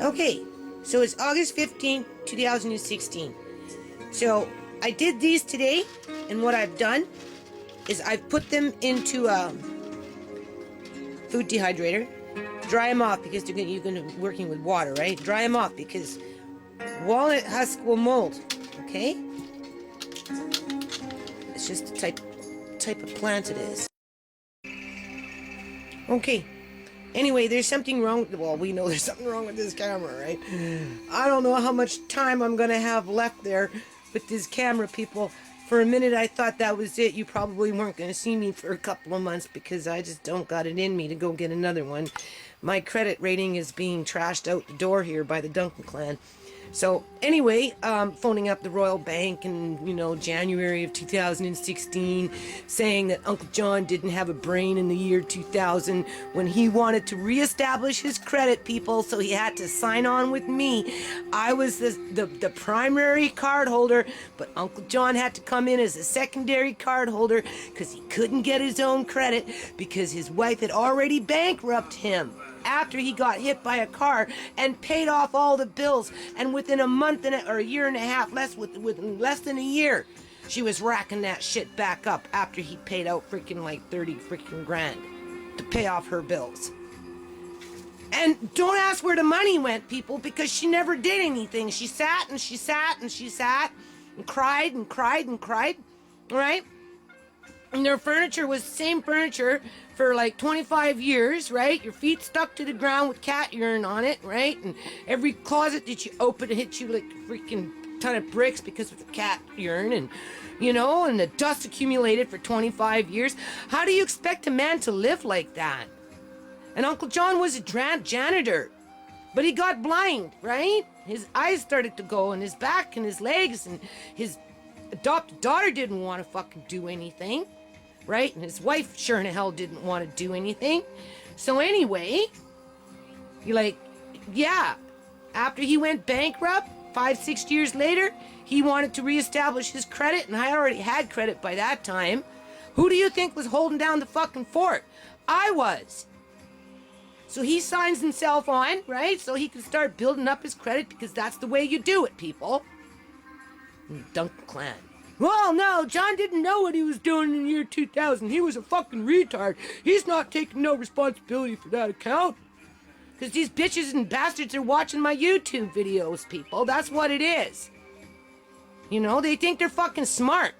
Okay, so it's August 15th, 2016. So I did these today, and what I've done is I've put them into a food dehydrator. Dry them off because you're going to be working with water, right? Dry them off because walnut husk will mold, okay? It's just the type of plant it is. Okay. Anyway, there's something wrong. Well, we know there's something wrong with this camera, right? I don't know how much time I'm going to have left there with this camera, people. For a minute, I thought that was it. You probably weren't going to see me for a couple of months because I just don't got it in me to go get another one. My credit rating is being trashed out the door here by the Duncan clan. So anyway, phoning up the Royal Bank in, January of 2016, saying that Uncle John didn't have a brain in the year 2000 when he wanted to reestablish his credit, people, so he had to sign on with me. I was the primary card holder, but Uncle John had to come in as a secondary card holder because he couldn't get his own credit because his wife had already bankrupted him after he got hit by a car and paid off all the bills, and within a month or a year and a half, less than a year, she was racking that shit back up after he paid out freaking like 30 freaking grand to pay off her bills. And don't ask where the money went, people, because she never did anything. She sat and she sat and she sat and cried and cried and cried, right? And their furniture was the same furniture for like 25 years, right? Your feet stuck to the ground with cat urine on it, right? And every closet that you open hit you like a freaking ton of bricks because of the cat urine, and and the dust accumulated for 25 years. How do you expect a man to live like that? And Uncle John was a janitor, but he got blind, right? His eyes started to go, and his back and his legs, and his adopted daughter didn't want to fucking do anything. Right? And his wife sure in hell didn't want to do anything. So anyway, after he went bankrupt, 5-6 years later, he wanted to reestablish his credit, and I already had credit by that time. Who do you think was holding down the fucking fort? I was. So he signs himself on, right? So he can start building up his credit because that's the way you do it, people. And the Duncan clan. Well, no, John didn't know what he was doing in the year 2000. He was a fucking retard. He's not taking no responsibility for that account. Because these bitches and bastards are watching my YouTube videos, people. That's what it is. They think they're fucking smart.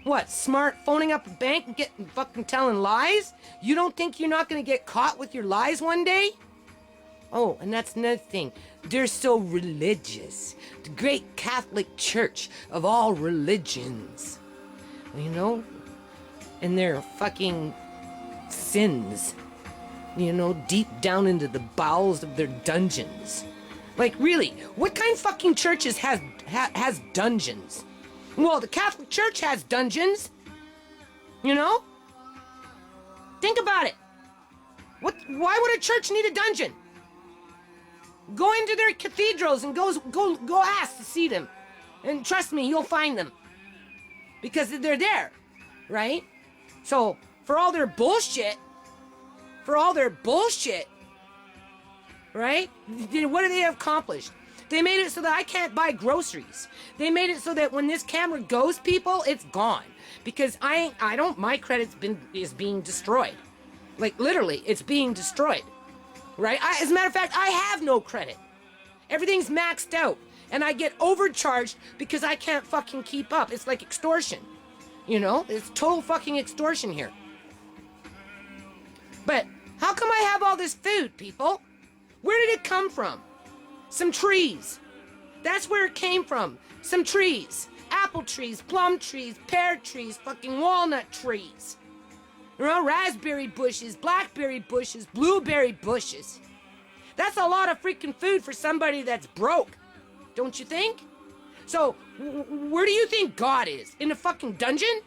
What, smart phoning up a bank and getting fucking telling lies? You don't think you're not going to get caught with your lies one day? Oh, and that's another thing. They're so religious. The great Catholic Church of all religions. And their fucking sins. Deep down into the bowels of their dungeons. Like, really, what kind of fucking churches has dungeons? Well, the Catholic Church has dungeons. Think about it. Why would a church need a dungeon? Go into their cathedrals and go ask to see them. And trust me, you'll find them. Because they're there, right? So, for all their bullshit, right? What do they accomplish? They made it so that I can't buy groceries. They made it so that when this camera goes, people, it's gone. Because my credit is being destroyed. Like, literally, it's being destroyed. Right? As a matter of fact, I have no credit. Everything's maxed out. And I get overcharged because I can't fucking keep up. It's like extortion. It's total fucking extortion here. But how come I have all this food, people? Where did it come from? Some trees. That's where it came from. Some trees. Apple trees, plum trees, pear trees, fucking walnut trees. Raspberry bushes, blackberry bushes, blueberry bushes. That's a lot of freaking food for somebody that's broke, don't you think? So, where do you think God is? In a fucking dungeon?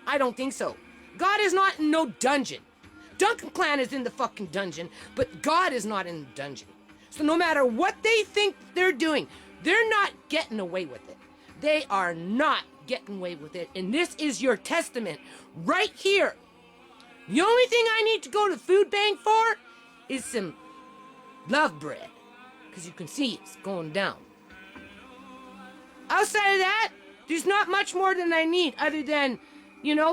I don't think so. God is not in no dungeon. Duncan clan is in the fucking dungeon, but God is not in the dungeon. So no matter what they think they're doing, they're not getting away with it. They are not getting away with it. And this is your testament right here. The only thing I need to go to the food bank for is some love bread. because you can see it's going down. Outside of that, there's not much more than I need other than,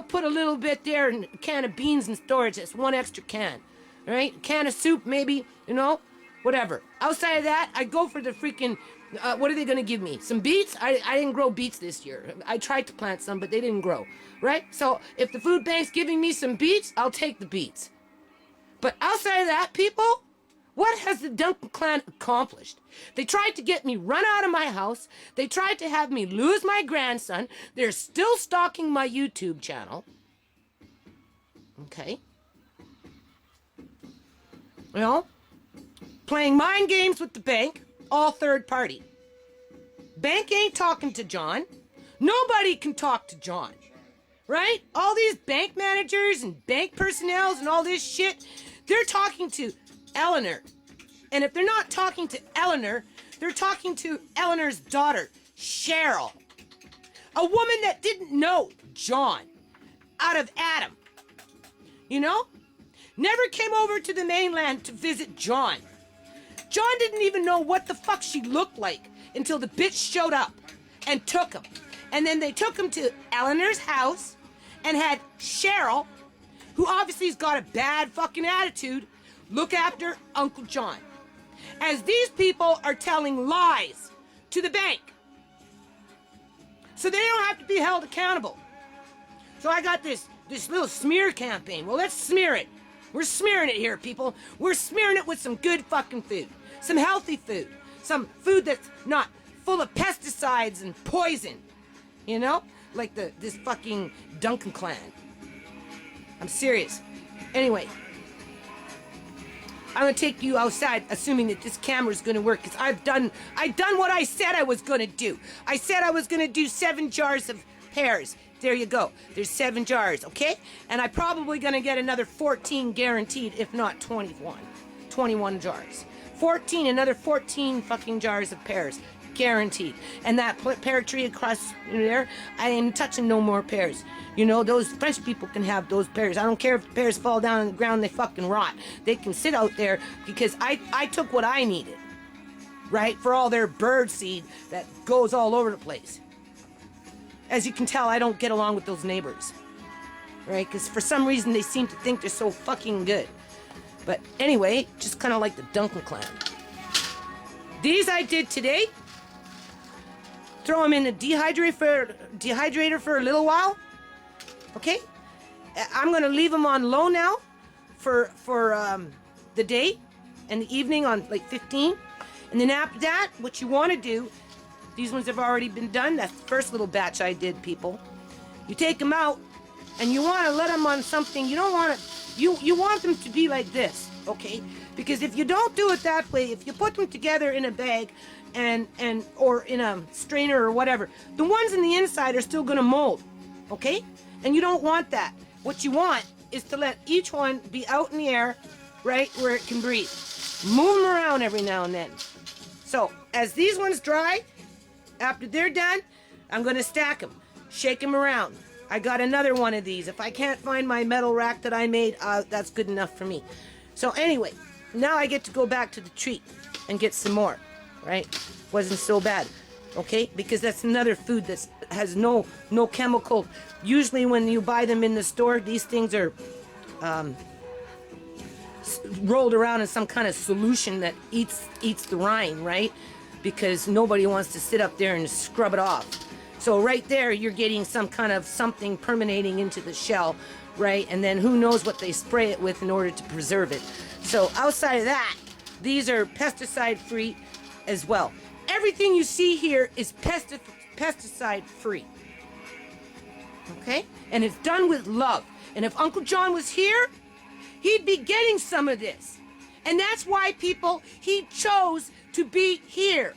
put a little bit there in a can of beans in storage. That's one extra can, right? A can of soup, maybe, whatever. Outside of that, I go for the freaking, what are they going to give me? Some beets? I didn't grow beets this year. I tried to plant some, but they didn't grow, right? So if the food bank's giving me some beets, I'll take the beets. But outside of that, people, what has the Duncan clan accomplished? They tried to get me run out of my house. They tried to have me lose my grandson. They're still stalking my YouTube channel. Okay. Playing mind games with the bank, all third party. Bank ain't talking to John. Nobody can talk to John. Right? All these bank managers and bank personnel and all this shit, they're talking to Eleanor. And if they're not talking to Eleanor, they're talking to Eleanor's daughter, Cheryl. A woman that didn't know John out of Adam. Never came over to the mainland to visit John. John didn't even know what the fuck she looked like until the bitch showed up and took him. And then they took him to Eleanor's house and had Cheryl, who obviously has got a bad fucking attitude, look after Uncle John. As these people are telling lies to the bank. So they don't have to be held accountable. So I got this little smear campaign. Well, let's smear it. We're smearing it here, people. We're smearing it with some good fucking food. Some healthy food. Some food that's not full of pesticides and poison. Like this fucking Duncan clan. I'm serious. Anyway, I'm gonna take you outside, assuming that this camera's gonna work, because I've done what I said I was gonna do. I said I was gonna do 7 jars of pears. There you go. There's 7 jars, okay? And I'm probably gonna get another 14 guaranteed, if not 21. 21 jars. Another 14 fucking jars of pears. Guaranteed. And that pear tree across there, I ain't touching no more pears. Those French people can have those pears. I don't care if the pears fall down on the ground, they fucking rot. They can sit out there because I took what I needed, right? For all their bird seed that goes all over the place. As you can tell, I don't get along with those neighbors, right? Because for some reason, they seem to think they're so fucking good. But anyway, just kind of like the Duncan clan. These I did today. Throw them in the dehydrator for a little while. Okay? I'm going to leave them on low now for the day and the evening on like 15. And then after that, what you want to do, these ones have already been done. That's the first little batch I did, people. You take them out and you want to let them on something. You don't want to, you want them to be like this, okay? Because if you don't do it that way, if you put them together in a bag or in a strainer or whatever, the ones in the inside are still going to mold, okay? And you don't want that. What you want is to let each one be out in the air, right, where it can breathe. Move them around every now and then. So, as these ones dry, after they're done, I'm going to stack them, shake them around. I got another one of these. If I can't find my metal rack that I made, that's good enough for me. So anyway, now I get to go back to the treat and get some more, right? Wasn't so bad, okay? Because that's another food that has no chemical. Usually when you buy them in the store, these things are rolled around in some kind of solution that eats the rind, right? Because nobody wants to sit up there and scrub it off. So right there, you're getting some kind of something permeating into the shell, right? And then who knows what they spray it with in order to preserve it. So outside of that, these are pesticide-free as well. Everything you see here is pesticide-free. Okay? And it's done with love. And if Uncle John was here, he'd be getting some of this. And that's why, people, he chose to be here.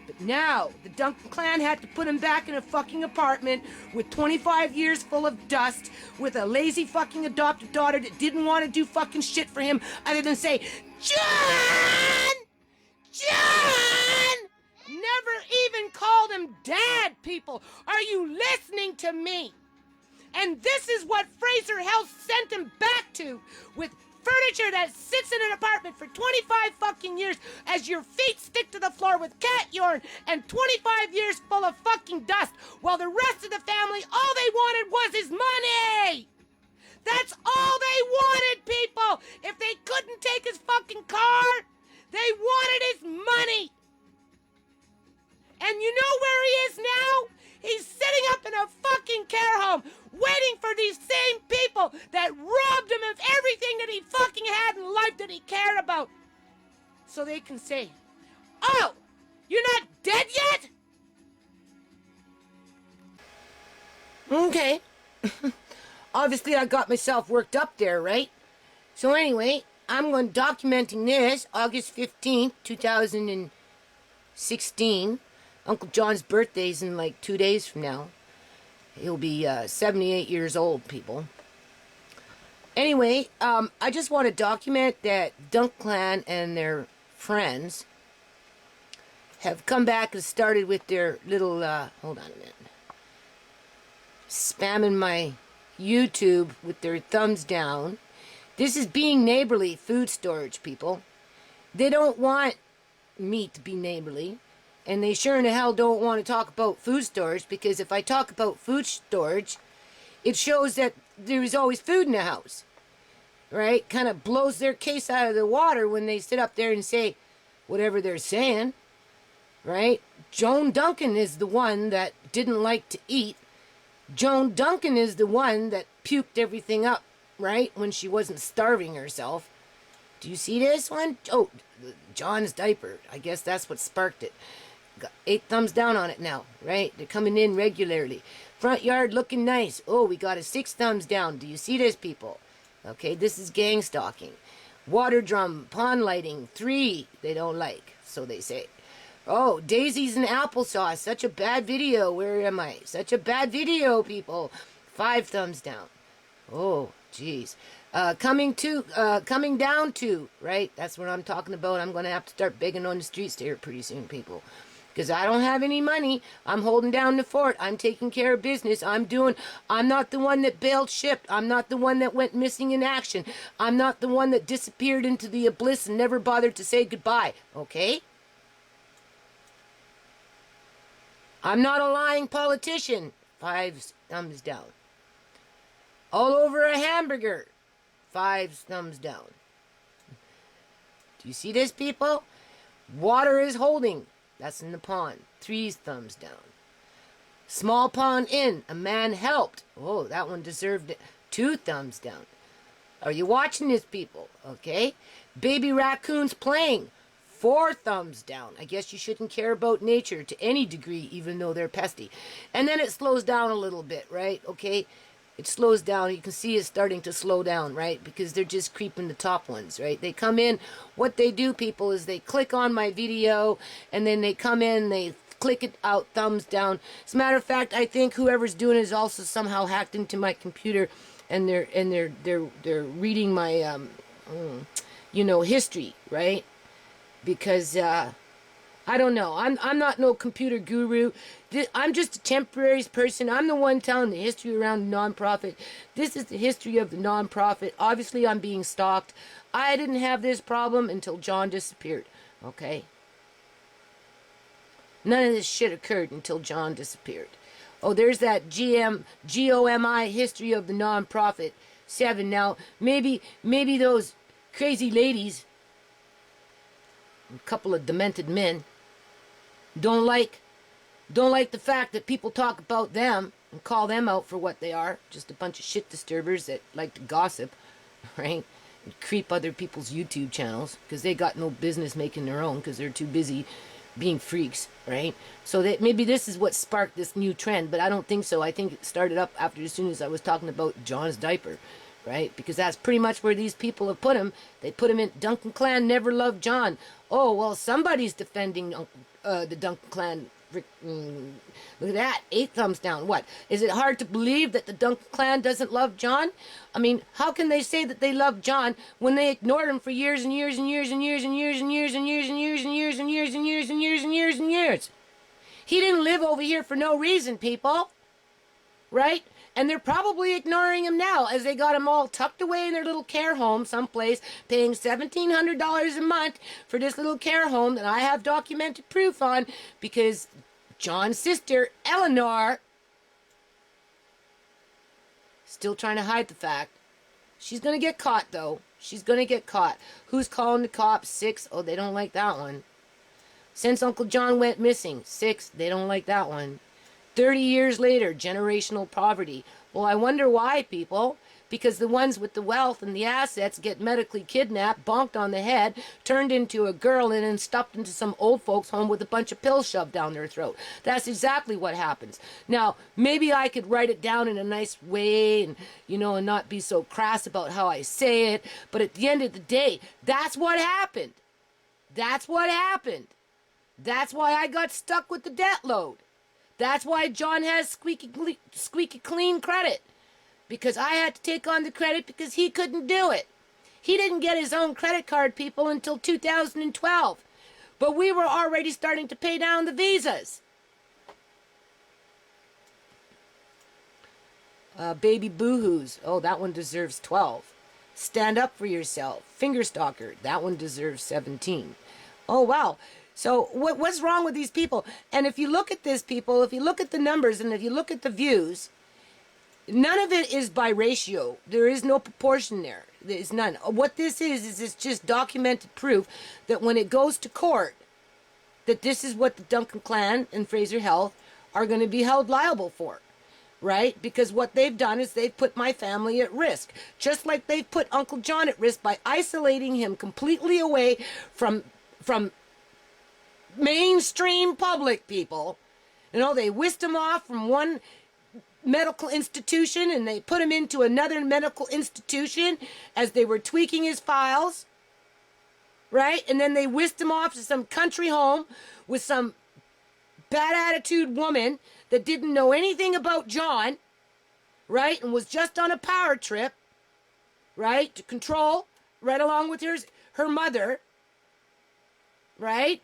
But now, the Duncan clan had to put him back in a fucking apartment with 25 years full of dust, with a lazy fucking adopted daughter that didn't want to do fucking shit for him other than say, John! John! Never even called him dad, people. Are you listening to me? And this is what Fraser Health sent him back to, with furniture that sits in an apartment for 25 fucking years as your feet stick to the floor with cat urine and 25 years full of fucking dust, while the rest of the family, all they wanted was his money! That's all they wanted, people! If they couldn't take his fucking car, they wanted his money! And you know where he is now? He's sitting up in a fucking care home, waiting for these same people that robbed him of everything that he fucking had in life that he cared about. So they can say, "Oh, you're not dead yet?" Okay. Obviously, I got myself worked up there, right? So anyway, I'm going documenting this August 15th, 2016. Uncle John's birthday's in like 2 days from now. He'll be 78 years old, people. Anyway, I just want to document that Dunk Clan and their friends have come back and started with their little, hold on a minute, spamming my YouTube with their thumbs down. This is being neighborly food storage, people. They don't want me to be neighborly. And they sure in the hell don't want to talk about food storage, because if I talk about food storage, it shows that there is always food in the house. Right? Kind of blows their case out of the water when they sit up there and say whatever they're saying. Right? Joan Duncan is the one that didn't like to eat. Joan Duncan is the one that puked everything up, right? When she wasn't starving herself. Do you see this one? Oh, John's diaper. I guess that's what sparked it. Got 8 thumbs down on it now, right? They're coming in regularly. Front yard looking nice. Oh, we got a 6 thumbs down. Do you see this, people? Okay, this is gang stalking. Water drum, pond lighting, 3 they don't like, so they say. Oh, daisies and applesauce. Such a bad video. Where am I? Such a bad video, people. 5 thumbs down. Oh, jeez. Coming down to, right? That's what I'm talking about. I'm going to have to start begging on the streets here pretty soon, people. Because I don't have any money. I'm holding down the fort. I'm taking care of business. I'm not the one that bailed ship. I'm not the one that went missing in action. I'm not the one that disappeared into the abyss and never bothered to say goodbye. Okay? I'm not a lying politician. 5 thumbs down. All over a hamburger. 5 thumbs down. Do you see this, people? Water is holding. That's in the pond. 3 thumbs down. Small pond in. A man helped. Oh, that one deserved it. 2 thumbs down. Are you watching this, people? Okay. Baby raccoons playing. 4 thumbs down. I guess you shouldn't care about nature to any degree, even though they're pesty. And then it slows down a little bit, right? Okay. It slows down. You can see it's starting to slow down, right? Because they're just creeping the top ones, right? They come in. What they do, people, is they click on my video, and then they come in, they click it out, thumbs down. As a matter of fact, I think whoever's doing it is also somehow hacked into my computer, and they're reading my history, right? Because I don't know. I'm not no computer guru. I'm just a temporary person. I'm the one telling the history around the nonprofit. This is the history of the nonprofit. Obviously, I'm being stalked. I didn't have this problem until John disappeared. Okay? None of this shit occurred until John disappeared. Oh, there's that GOMI history of the nonprofit 7. Now, maybe those crazy ladies, a couple of demented men, don't like the fact that people talk about them and call them out for what they are. Just a bunch of shit disturbers that like to gossip, right? And creep other people's YouTube channels because they got no business making their own because they're too busy being freaks, right? So that maybe this is what sparked this new trend, but I don't think so. I think it started up after as soon as I was talking about John's diaper, right? Because that's pretty much where these people have put him. They put him in Duncan clan never loved John. Oh, well, somebody's defending the Duncan clan. Look at that. 8 thumbs down. What? Is it hard to believe that the Duncan clan doesn't love John? I mean, how can they say that they love John when they ignored him for years and years and years and years and years and years and years and years and years and years and years and years and years and years? He didn't live over here for no reason, people. Right? And they're probably ignoring him now as they got him all tucked away in their little care home someplace, paying $1,700 a month for this little care home that I have documented proof on because John's sister, Eleanor, still trying to hide the fact. She's going to get caught, though. She's going to get caught. Who's calling the cops? 6. Oh, they don't like that one. Since Uncle John went missing. 6. They don't like that one. 30 years later, generational poverty. Well, I wonder why, people. Because the ones with the wealth and the assets get medically kidnapped, bonked on the head, turned into a girl, and then stuffed into some old folks' home with a bunch of pills shoved down their throat. That's exactly what happens. Now, maybe I could write it down in a nice way and, and not be so crass about how I say it. But at the end of the day, that's what happened. That's what happened. That's why I got stuck with the debt load. That's why John has squeaky clean credit. Because I had to take on the credit because he couldn't do it. He didn't get his own credit card, people, until 2012. But we were already starting to pay down the visas. Baby boohoos. Oh, that one deserves 12. Stand up for yourself. Finger stalker. That one deserves 17. Oh, wow. So what's wrong with these people? And if you look at this, people, if you look at the numbers and if you look at the views, none of it is by ratio. There is no proportion there. There's none. What this is it's just documented proof that when it goes to court, that this is what the Duncan clan and Fraser Health are going to be held liable for. Right? Because what they've done is they've put my family at risk. Just like they've put Uncle John at risk by isolating him completely away from mainstream public people. They whisked him off from one medical institution and they put him into another medical institution as they were tweaking his files, right? And then they whisked him off to some country home with some bad attitude woman that didn't know anything about John, right? And was just on a power trip, right? To control, right along with her mother, right?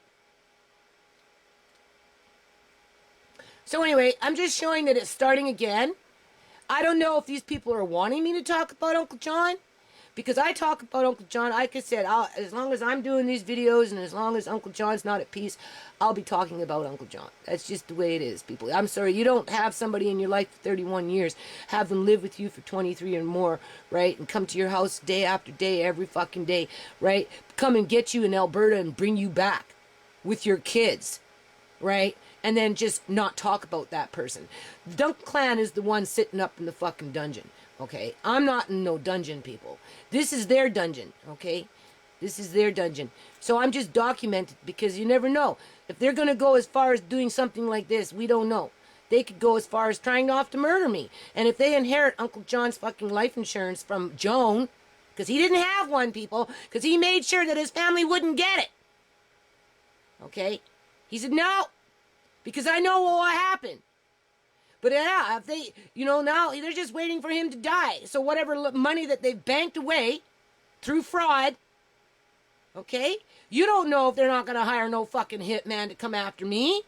So anyway, I'm just showing that it's starting again. I don't know if these people are wanting me to talk about Uncle John. Because I talk about Uncle John, like I said, as long as I'm doing these videos and as long as Uncle John's not at peace, I'll be talking about Uncle John. That's just the way it is, people. I'm sorry, you don't have somebody in your life for 31 years, have them live with you for 23 or more, right? And come to your house day after day, every fucking day, right? Come and get you in Alberta and bring you back with your kids, right? And then just not talk about that person. The Duncan clan is the one sitting up in the fucking dungeon, okay? I'm not in no dungeon, people. This is their dungeon, okay? This is their dungeon. So I'm just documented because you never know. If they're going to go as far as doing something like this, we don't know. They could go as far as trying to murder me. And if they inherit Uncle John's fucking life insurance from Joan, because he didn't have one, people, because he made sure that his family wouldn't get it. Okay? He said, no. Because I know what will happen. But yeah, if they, now they're just waiting for him to die. So whatever money that they've banked away through fraud, okay? You don't know if they're not going to hire no fucking hitman to come after me.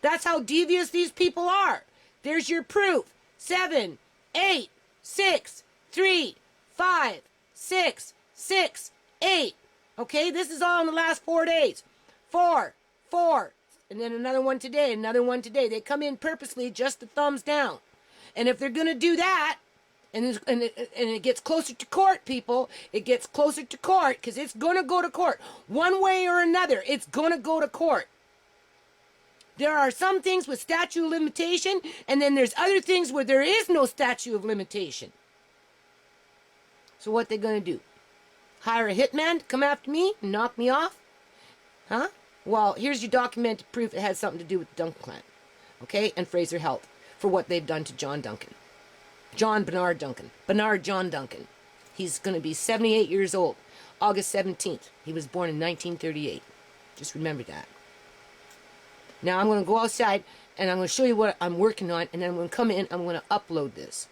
That's how devious these people are. There's your proof. 7, 8, 6, 3, 5, 6, 6, 8. Okay, this is all in the last 4 days. 4, 4. And then another one today, another one today. They come in purposely just the thumbs down. And if they're going to do that, and it gets closer to court, people, it gets closer to court because it's going to go to court. One way or another, it's going to go to court. There are some things with statute of limitation, and then there's other things where there is no statute of limitation. So what they going to do? Hire a hitman to come after me and knock me off? Huh? Well, here's your documented proof it has something to do with the Duncan clan, okay, and Fraser Health for what they've done to John Duncan. John Bernard Duncan. Bernard John Duncan. He's going to be 78 years old. August 17th. He was born in 1938. Just remember that. Now I'm going to go outside and I'm going to show you what I'm working on, and then I'm going to come in, I'm going to upload this.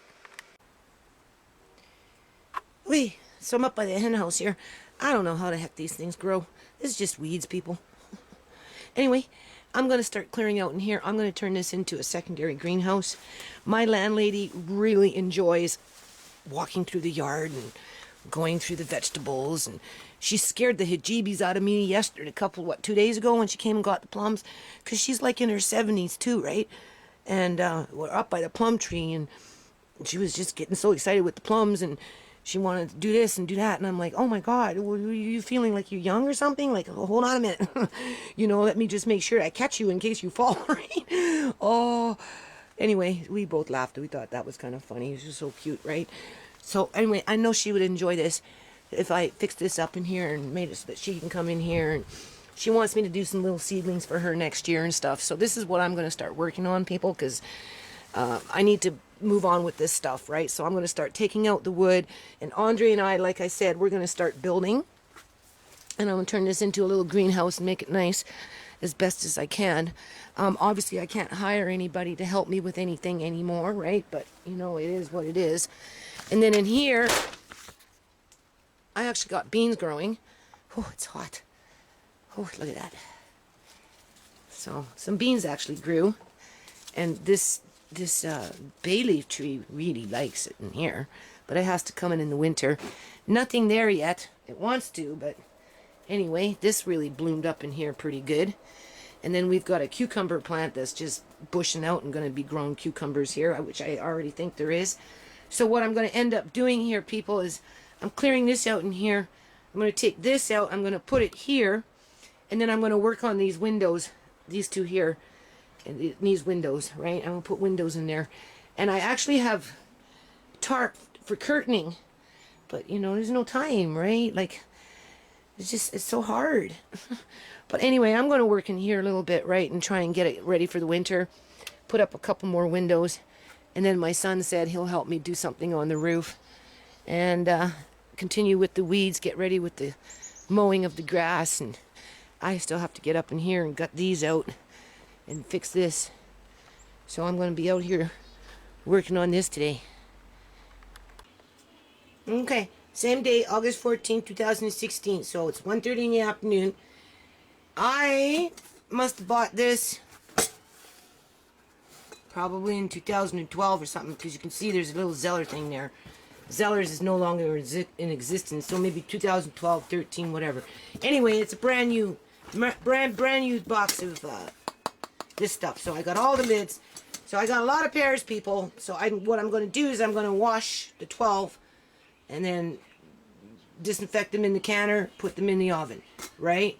Wait, so I'm up by the hen house here. I don't know how the heck these things grow. This is just weeds, people. Anyway, I'm going to start clearing out in here. I'm going to turn this into a secondary greenhouse. My landlady really enjoys walking through the yard and going through the vegetables, and she scared the hijibis out of me yesterday, 2 days ago, when she came and got the plums, because she's like in her 70s too, right? And we're up by the plum tree, and she was just getting so excited with the plums, and she wanted to do this and do that, and I'm like, oh my God, are you feeling like you're young or something? Like, oh, hold on a minute. Let me just make sure I catch you in case you fall, right? Oh, anyway, we both laughed. We thought that was kind of funny. It was just so cute, right? So anyway, I know she would enjoy this if I fixed this up in here and made it so that she can come in here, and she wants me to do some little seedlings for her next year and stuff. So this is what I'm going to start working on, people, because I need to move on with this stuff, right? So I'm going to start taking out the wood, and Andre and I, like I said, we're going to start building, and I'm going to turn this into a little greenhouse and make it nice as best as I can. Obviously I can't hire anybody to help me with anything anymore, right? But it is what it is. And then in here I actually got beans growing. Oh, it's hot. Oh, look at that. So some beans actually grew, and this bay leaf tree really likes it in here, but it has to come in the winter. Nothing there yet. It wants to, but anyway, this really bloomed up in here pretty good. And then we've got a cucumber plant that's just bushing out and going to be growing cucumbers here, which I already think there is. So what I'm going to end up doing here, people, is I'm clearing this out in here. I'm going to take this out. I'm going to put it here, and then I'm going to work on these windows, these two here. And these windows, right? I'm going to put windows in there. And I actually have tarp for curtaining, but there's no time, right? Like, it's so hard. But anyway, I'm going to work in here a little bit, right? And try and get it ready for the winter. Put up a couple more windows. And then my son said he'll help me do something on the roof. And continue with the weeds, get ready with the mowing of the grass. And I still have to get up in here and gut these out and fix this. So I'm going to be out here working on this today. Okay, same day, August 14th, 2016. So it's 1:30 in the afternoon. I must have bought this probably in 2012 or something, because you can see there's a little Zeller thing there. Zellers is no longer in existence, so maybe 2012, 13, whatever. Anyway, it's a brand new box of this stuff. So I got all the lids. So I got a lot of pears, people. So what I'm going to do is I'm going to wash the 12 and then disinfect them in the canner, put them in the oven, right?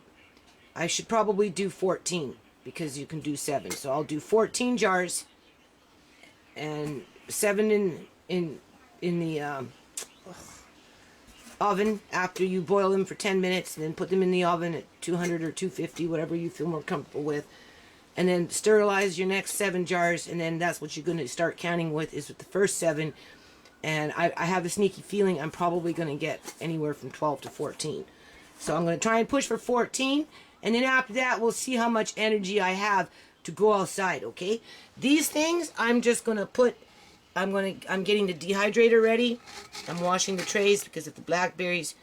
I should probably do 14 because you can do 7. So I'll do 14 jars and 7 in the oven after you boil them for 10 minutes, and then put them in the oven at 200 or 250, whatever you feel more comfortable with. And then sterilize your next 7 jars, and then that's what you're going to start counting with, is with the first 7. And I have a sneaky feeling I'm probably going to get anywhere from 12 to 14. So I'm going to try and push for 14, and then after that we'll see how much energy I have to go outside, okay? These things I'm just going to put, I'm getting the dehydrator ready. I'm washing the trays because of the blackberries,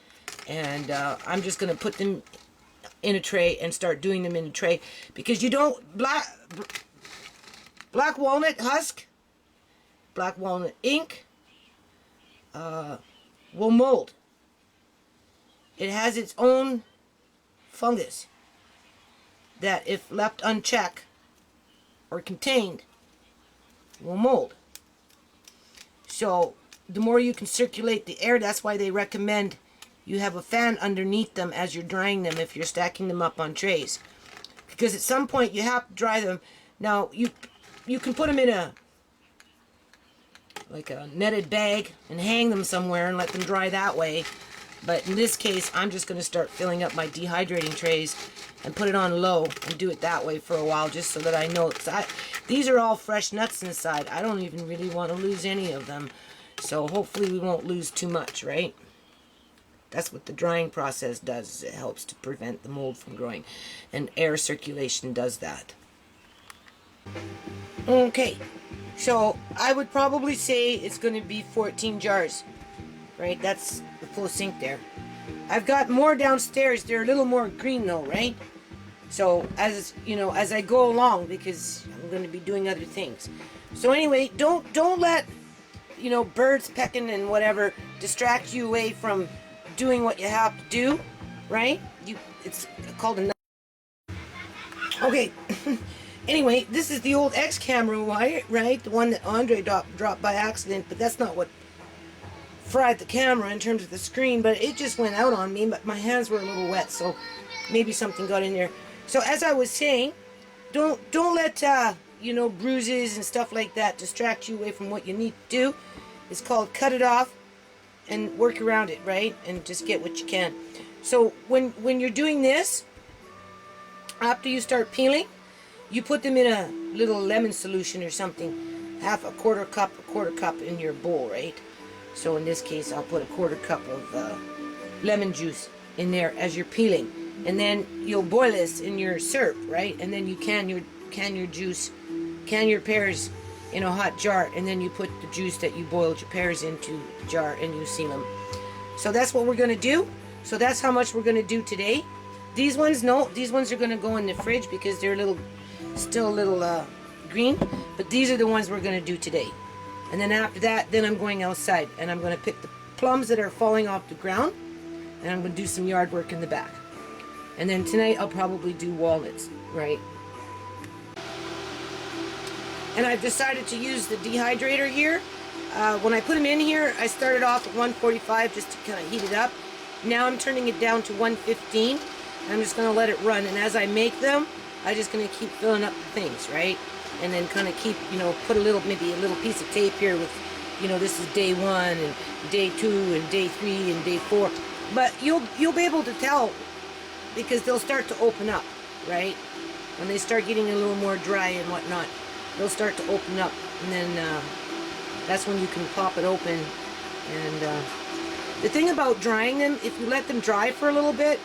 and I'm just going to put them in a tray and start doing them in a tray, because you don't black walnut husk, black walnut ink will mold. It has its own fungus that, if left unchecked or contained, will mold. So the more you can circulate the air, that's why they recommend you have a fan underneath them as you're drying them if you're stacking them up on trays. Because at some point you have to dry them. Now you can put them in a netted bag and hang them somewhere and let them dry that way. But in this case, I'm just going to start filling up my dehydrating trays and put it on low and do it that way for a while, just so that I know. These are all fresh nuts inside. I don't even really want to lose any of them. So hopefully we won't lose too much, right? That's what the drying process does. Is it helps to prevent the mold from growing. And air circulation does that. Okay. So I would probably say it's going to be 14 jars. Right? That's the full sink there. I've got more downstairs. They're a little more green though, right? So as you know, as I go along, because I'm going to be doing other things. So anyway, don't let, you know, birds pecking and whatever distract you away from doing what you have to do, right? It's called a... Okay. Anyway, this is the old X camera wire, right? The one that Andre dropped by accident, but that's not what fried the camera in terms of the screen, but it just went out on me, but my hands were a little wet, so maybe something got in there. So as I was saying, don't let you know, bruises and stuff like that distract you away from what you need to do. It's called cut it off and work around it, right? And just get what you can. So when you're doing this, after you start peeling, you put them in a little lemon solution or something, a quarter cup in your bowl, right? So in this case, I'll put a quarter cup of lemon juice in there as you're peeling, and then you'll boil this in your syrup, right? And then you can your juice, can your pears in a hot jar, and then you put the juice that you boiled your pears into the jar and you seal them. So that's what we're gonna do. So that's how much we're gonna do today. These ones, no, these ones are gonna go in the fridge because they're still a little green, but these are the ones we're gonna do today. And then after that, then I'm going outside and I'm gonna pick the plums that are falling off the ground, and I'm gonna do some yard work in the back. And then tonight I'll probably do walnuts, right? And I've decided to use the dehydrator here. When I put them in here, I started off at 145 just to kind of heat it up. Now I'm turning it down to 115. And I'm just gonna let it run. And as I make them, I'm just gonna keep filling up the things, right? And then kind of keep, you know, put maybe a little piece of tape here with, you know, this is day 1 and day 2 and day 3 and day 4. But you'll be able to tell because they'll start to open up, right? When they start getting a little more dry and whatnot, they'll start to open up, and then that's when you can pop it open. And the thing about drying them, if you let them dry for a little bit,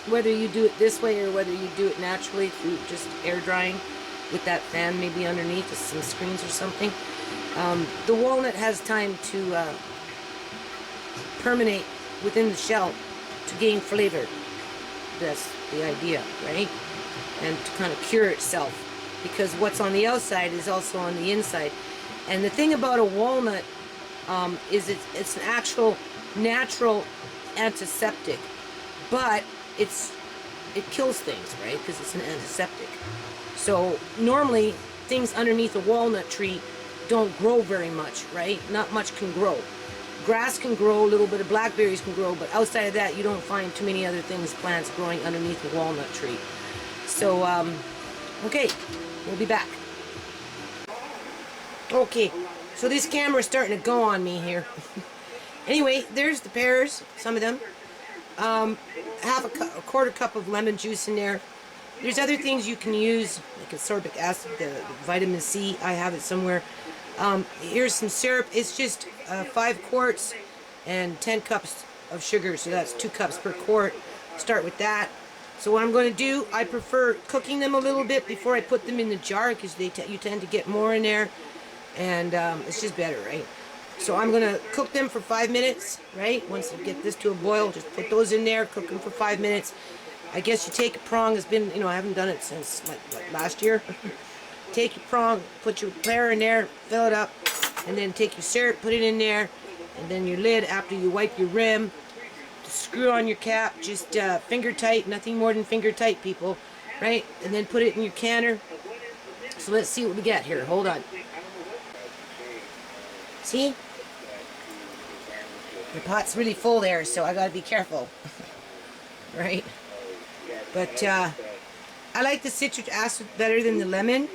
whether you do it this way or whether you do it naturally through just air drying with that fan maybe underneath with some screens or something, the walnut has time to permeate within the shell to gain flavor. That's the idea, right? And to kind of cure itself, because what's on the outside is also on the inside. And the thing about a walnut is it's an actual natural antiseptic, but it kills things, right? Because it's an antiseptic. So normally things underneath a walnut tree don't grow very much, right? Not much can grow. Grass can grow, a little bit of blackberries can grow, but outside of that you don't find too many other things, plants growing underneath a walnut tree. So okay, we'll be back. Okay, so this camera's starting to go on me here. Anyway, there's the pears, some of them. Half a quarter cup of lemon juice in there. There's other things you can use, like ascorbic acid, the vitamin C. I have it somewhere. Here's some syrup. It's just 5 quarts and 10 cups of sugar, so that's 2 cups per quart. Start with that. So what I'm going to do, I prefer cooking them a little bit before I put them in the jar, because you tend to get more in there, and it's just better, right? So I'm going to cook them for 5 minutes, right? Once you get this to a boil, just put those in there, cook them for 5 minutes. I guess you take a prong. It's been, I haven't done it since like last year. Take your prong, put your pear in there, fill it up, and then take your syrup, put it in there, and then your lid after you wipe your rim. Screw on your cap, just finger tight, nothing more than finger tight, people, right? And then put it in your canner. So let's see what we got here. Hold on. See? The pot's really full there, so I gotta be careful. Right? But I like the citric acid better than the lemon.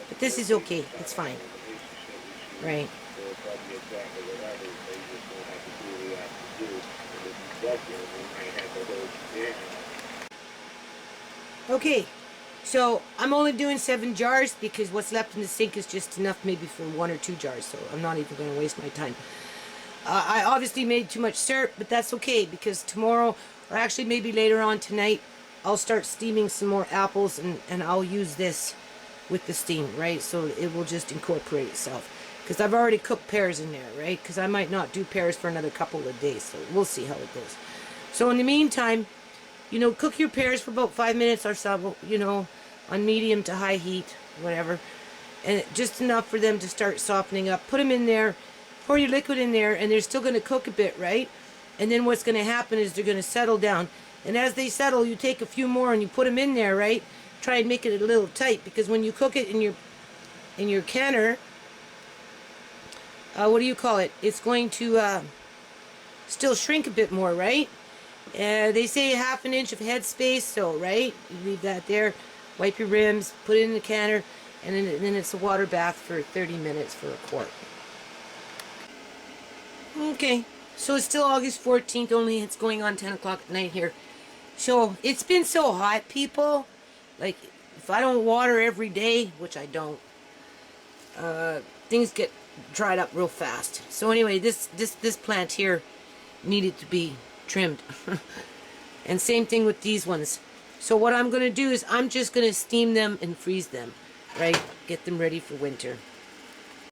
But this is okay. It's fine. Right? Okay, so I'm only doing 7 jars because what's left in the sink is just enough maybe for 1 or 2 jars, so I'm not even going to waste my time. I obviously made too much syrup, but that's okay, because tomorrow, or actually maybe later on tonight, I'll start steaming some more apples, and I'll use this with the steam, right? So it will just incorporate itself. Because I've already cooked pears in there, right? Because I might not do pears for another couple of days, so we'll see how it goes. So in the meantime, You know, cook your pears for about 5 minutes or so, you know, on medium to high heat, whatever. And just enough for them to start softening up. Put them in there, pour your liquid in there, and they're still going to cook a bit, right? And then what's going to happen is they're going to settle down. And as they settle, you take a few more and you put them in there, right? Try and make it a little tight, because when you cook it in your canner, what do you call it? It's going to still shrink a bit more, right? They say 1/2 inch of head space, so right, you leave that there, wipe your rims, put it in the canner, and then it's a water bath for 30 minutes for a quart. Okay, so it's still August 14th, only it's going on 10 o'clock at night here. So it's been so hot, people. Like, if I don't water every day, which I don't, things get dried up real fast. So anyway, this plant here needed to be trimmed. And same thing with these ones. So what I'm going to do is I'm just going to steam them and freeze them, right? Get them ready for winter.